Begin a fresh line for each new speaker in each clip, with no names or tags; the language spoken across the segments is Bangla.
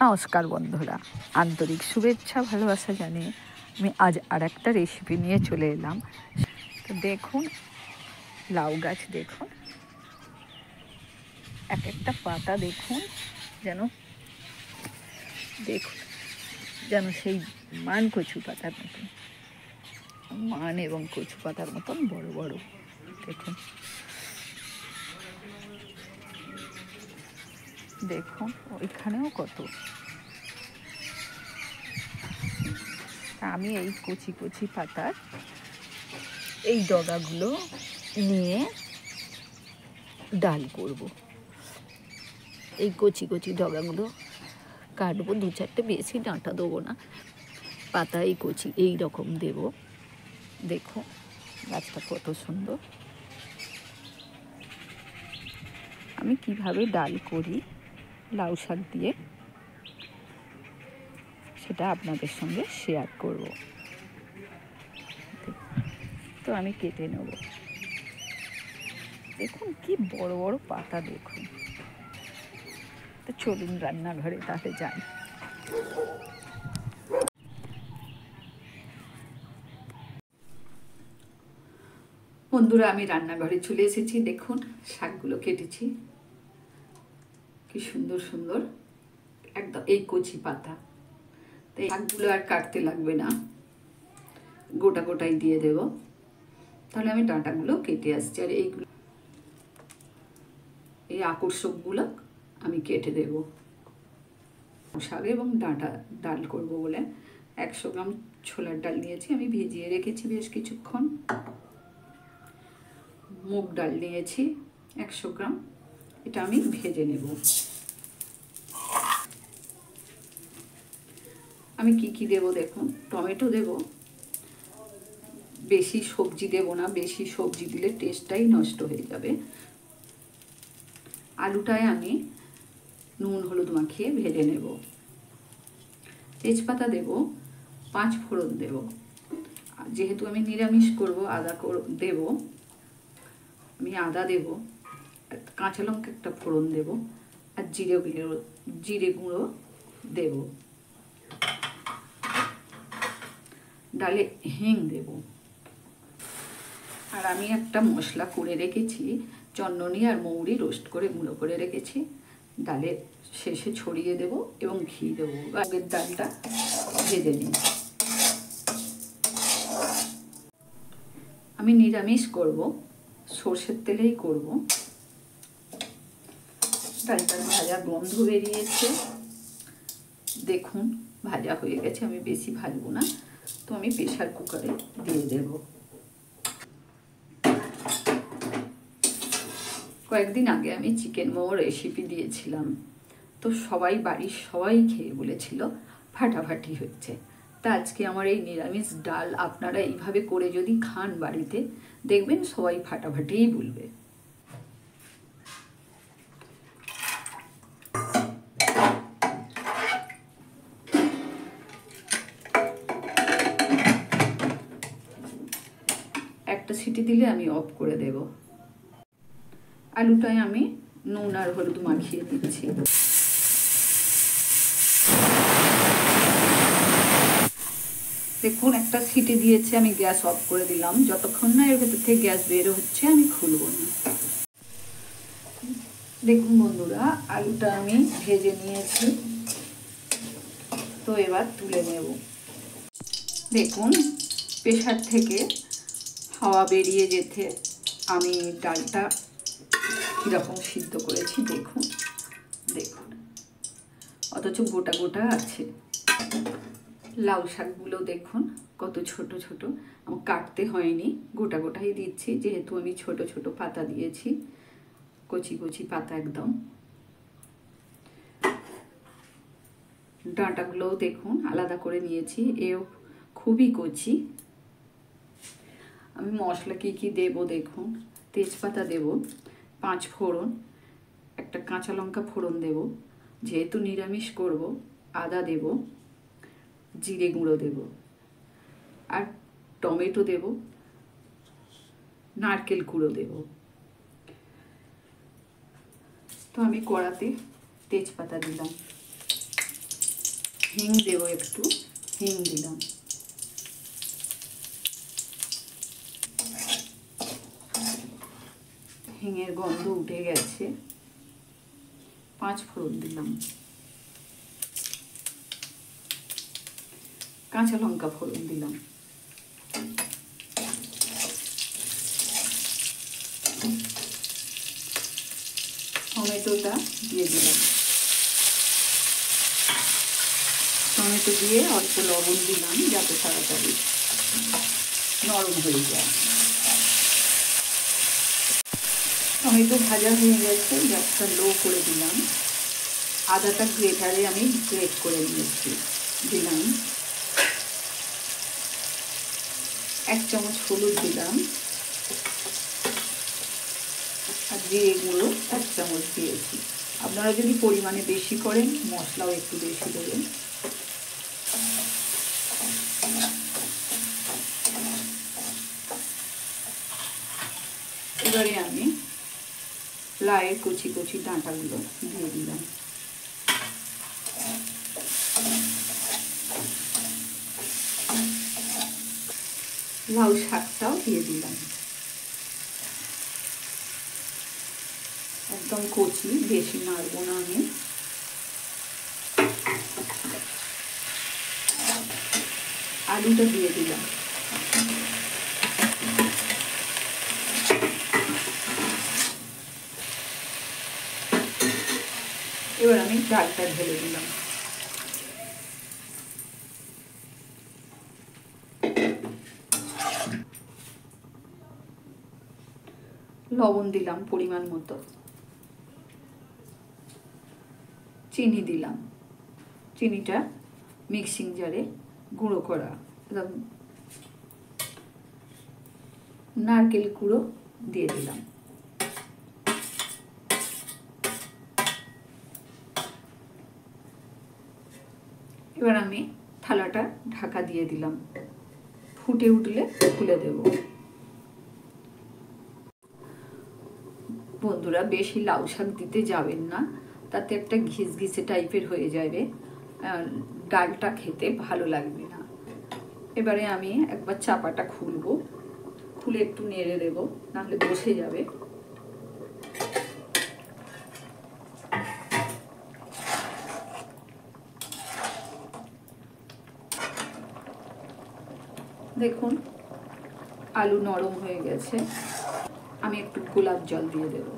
নমস্কার বন্ধুরা, আন্তরিক শুভেচ্ছা ভালোবাসা জানিয়ে আমি আজ আর একটা রেসিপি নিয়ে চলে এলাম। তো দেখুন, লাউ গাছ দেখুন, এক একটা পাতা দেখুন, যেন দেখুন যেন সেই মান কচু পাতার মতন, মান এবং কচু পাতার মতন বড় বড় দেখুন। দেখুন ওইখানেও কত। আমি এই কচি কচি পাতার এই ডগাগুলো নিয়ে ডাল করব। এই কচি কচি ডগাগুলো কাটবো, দু চারটে, বেশি ডাঁটা দেবো না, পাতা এই কচি এই রকম দেব। দেখো গাছটা কত সুন্দর। আমি কিভাবে ডাল করি লাউ শাক দিয়ে সেটা আপনাদের সঙ্গে শেয়ার করব। তো আমি কেটে নেব। দেখুন কি বড় বড় পাতা দেখুন। তো চলুন রান্নাঘরে তাহলে যাই। বন্ধুরা, আমি রান্নাঘরে চলে এসেছি। দেখুন শাকগুলো কেটেছি, কি সুন্দর সুন্দর একদম এই কচি পাতা। তো এই শাকগুলো আর কাটতে লাগবে না, গোটা গোটাই দিয়ে দেব। তাহলে আমি ডাঁটাগুলো কেটে আসছি, আর এইগুলো এই আকর্ষকগুলো আমি কেটে দেব। শাক এবং ডাঁটা ডাল করব বলে 100 গ্রাম ছোলার ডাল নিয়েছি, আমি ভিজিয়ে রেখেছি বেশ কিছুক্ষণ। মুগ ডাল নিয়েছি 100 গ্রাম, এটা আমি ভেজে নেব। আমি কি কি দেব দেখুন। টমেটো দেব, বেশি সবজি দেব না, বেশি সবজি দিলে টেস্টটাই নষ্ট হয়ে যাবে। আলুটায় আমি নুন হলুদ মাখিয়ে ভেজে নেব। তেজপাতা দেব, 5 ফোড়ন দেব। যেহেতু আমি নিরামিষ করব, আদা দেব, আমি আদা দেব, কাঁচা লঙ্কা একটা ফোড়ন দেব, আর জিরে গুঁড়ো দেব। ডালে হিং দেব। আর আমি একটা মশলা করে রেখেছি, চন্দনী আর মৌরি রোস্ট করে গুঁড়ো করে রেখেছি, ডালে শেষে ছড়িয়ে দেব এবং ঘি দেবো। আগের ডালটা ভেজে নিই। আমি নিরামিষ করব, সর্ষের তেলেই করব। ডালটার ভাজা গন্ধ বেরিয়েছে, দেখুন ভাজা হয়ে গেছে। আমি বেশি ভাজবো না, তো আমি প্রেসার কুকারে দিয়ে দেব। কয়েকদিন আগে আমি চিকেন মোমো রেসিপি দিয়েছিলাম, তো বাড়ির সবাই খেয়ে বলেছিল ফাটাফাটি হচ্ছে। তা আজকে আমার এই নিরামিষ ডাল আপনারা এইভাবে করে যদি খান বাড়িতে, দেখবেন সবাই ফাটাফাটিই বলবে। একটা সিটি দিলে আমি অফ করে দেব। আলুটায় আমি নুন আর হলুদ মাখিয়ে দিচ্ছি। দেখুন একটা সিটি দিয়েছে, আমি গ্যাস অফ করে দিলাম। যতক্ষণ না এর ভেতর থেকে গ্যাস বের হচ্ছে আমি খুলব না। দেখুন বন্ধুরা, আলুটা আমি ভেজে নিয়েছি, তো এবার তুলে নেব। দেখুন প্রেসার থেকে হাওয়া বেরিয়ে যেতে আমি ডালটা কীরকম সিদ্ধ করেছি দেখুন। দেখুন অথচ গোটা গোটা আছে। লাউ শাকগুলো দেখুন কত ছোট ছোট, আমার কাটতে হয়নি, গোটা গোটাই দিচ্ছি, যেহেতু আমি ছোট ছোট পাতা দিয়েছি, কচি কচি পাতা একদম। ডাঁটাগুলোও দেখুন আলাদা করে নিয়েছি, এও খুবই কচি। আমি মশলা কি কি দেব দেখুন। তেজপাতা দেব, 5 ফোড়ন, একটা কাঁচা লঙ্কা ফোড়ন দেব, যেহেতু নিরামিষ করব। আদা দেব, জিরে গুঁড়ো দেব, আর টমেটো দেব, নারকেল গুঁড়ো দেব। তো আমি কড়াতে তেজপাতা দিলাম, হিং দেবো, একটু হিং দিলাম। হিঙের গন্ধ উঠে গেছে, 5 ফোড়ন দিলাম, কাঁচা লঙ্কা ফোড়ন দিলাম, টমেটোটা দিয়ে দিলাম, টমেটো দিয়ে অল্প লবণ দিলাম যাতে তাড়াতাড়ি নরম হয়ে যায়। টমেটো ভাজা হয়ে গেছে, গ্যাসটা লো করে দিলাম। আদাটা গ্রেটারে আমি গ্রেট করে নিয়েছি, দিলাম 1 চামচ হলুদ দিলাম, আর জিরে গুঁড়ো 1 চামচ দিয়েছি। আপনারা যদি পরিমাণে বেশি করেন মশলাও একটু বেশি দেবেন। এবারে আমি লাউয়ের কচি কচি ডাঁটাগুলো দিয়ে দিলাম। লাউ শাকটাও দিয়ে দিলাম, একদম কচি, বেশি নাড়বো না আমি। আলুটা দিয়ে দিলাম, এবার আমি ডালটা ঢেলে দিলাম। লবণ দিলাম পরিমাণ মতো, চিনি দিলাম, চিনিটা মিক্সিং জারে গুঁড়ো করা, নারকেল গুঁড়ো দিয়ে দিলাম। এবার আমি থালাটা ঢাকা দিয়ে দিলাম, ফুটে উঠলে খুলে দেব। বন্ধুরা, বেশি লাউ শাক দিতে যাবেন না, তাতে একটা ঘিসঘিসে টাইপের হয়ে যাবে, ডালটা খেতে ভালো লাগবে না। এবারে আমি একবার চাপাটা খুলবো, খুলে একটু নেড়ে দেব, নাহলে বসে যাবে। দেখুন আলু নরম হয়ে গেছে, আমি একটু গোলাপ জল দিয়ে দেব।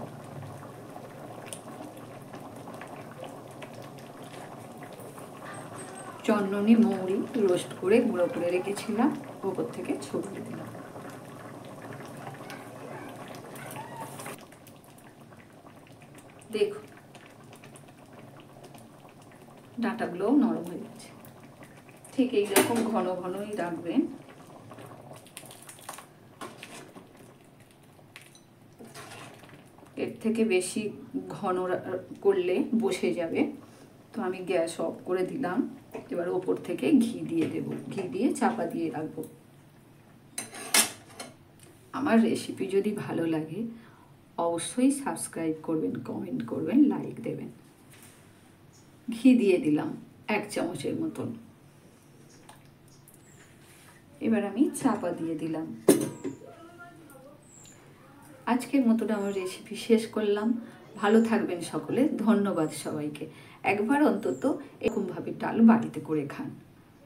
চন্দনী মৌরি রোস্ট করে গুঁড়ো করে রেখেছিলাম, ওপর থেকে ছড়িয়ে দিলাম। দেখুন ডাঁটাগুলোও নরম হয়ে গেছে। ঠিক এইরকম ঘন ঘনই রাখবেন। এর থেকে বেশি ঘন করলে বসে যাবে, তো আমি গ্যাস অফ করে দিলাম। এবার ওপর থেকে ঘি দিয়ে দেব, ঘি দিয়ে চাপা দিয়ে রাখবো। আমার রেসিপি যদি ভালো লাগে অবশ্যই সাবস্ক্রাইব করবেন, কমেন্ট করবেন, লাইক দেবেন। ঘি দিয়ে দিলাম 1 চামচের মতন। এবার আমি চাপা দিয়ে দিলাম। আজকের মতন আমার রেসিপি শেষ করলাম। ভালো থাকবেন সকলে, ধন্যবাদ সবাইকে। একবার অন্তত এরকমভাবে ডাল বাড়িতে করে খান,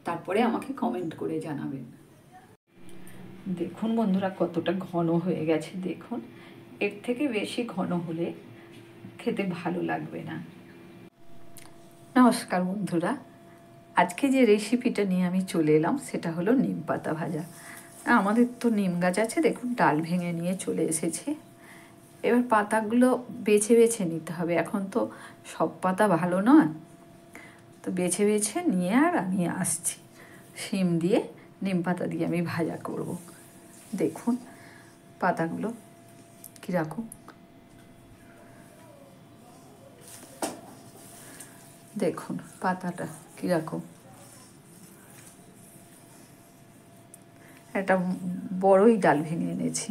তারপরে আমাকে কমেন্ট করে জানাবেন। দেখুন বন্ধুরা কতটা ঘন হয়ে গেছে, দেখুন এর থেকে বেশি ঘন হলে খেতে ভালো লাগবে না। নমস্কার বন্ধুরা, আজকে যে রেসিপিটা নিয়ে আমি চলে এলাম সেটা হলো নিম পাতা ভাজা। আমাদের তো নিম গাছ আছে, দেখুন ডাল ভেঙে নিয়ে চলে এসেছে। এবার পাতাগুলো বেছে বেছে নিতে হবে, এখন তো সব পাতা ভালো নয়, তো বেছে বেছে নিয়ে আর আমি আসছি। শিম দিয়ে নিম পাতা দিয়ে আমি ভাজা করব। দেখুন পাতাগুলো কীরকম, দেখুন পাতাটা কীরকম। একটা বড়ই ডাল ভেঙে এনেছি,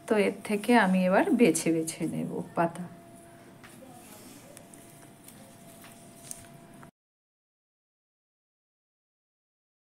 তো এর থেকে আমি এবার বেছে বেছে নেব পাতা।